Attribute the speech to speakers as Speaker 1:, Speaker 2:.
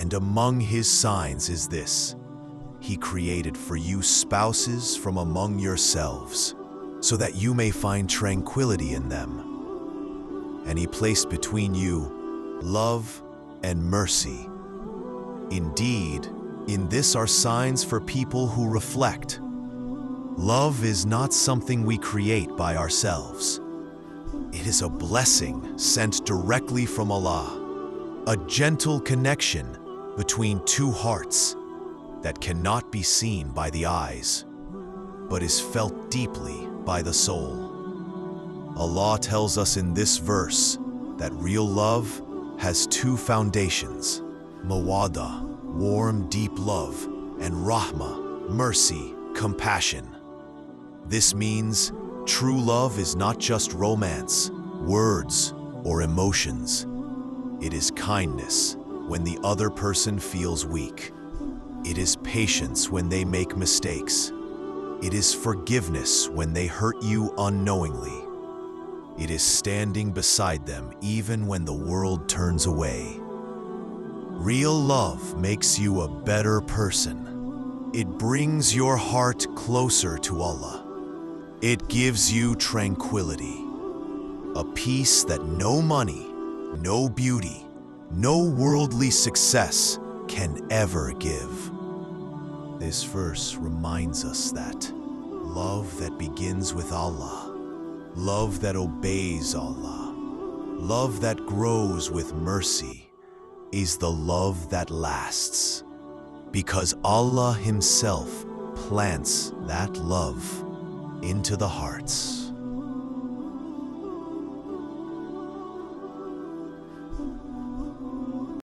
Speaker 1: And among his signs is this: he created for you spouses from among yourselves, so that you may find tranquility in them. And he placed between you love and mercy. Indeed, in this are signs for people who reflect. Love is not something we create by ourselves. It is a blessing sent directly from Allah, a gentle connection between two hearts that cannot be seen by the eyes, but is felt deeply by the soul. Allah tells us in this verse that real love has two foundations: mawadda, warm, deep love, and rahma, mercy, compassion. This means true love is not just romance, words, or emotions. It is kindness when the other person feels weak. It is patience when they make mistakes. It is forgiveness when they hurt you unknowingly. It is standing beside them even when the world turns away. Real love makes you a better person. It brings your heart closer to Allah. It gives you tranquility, a peace that no money, no beauty, no worldly success can ever give. This verse reminds us that love that begins with Allah, love that obeys Allah, love that grows with mercy, is the love that lasts, because Allah Himself plants that love into the hearts.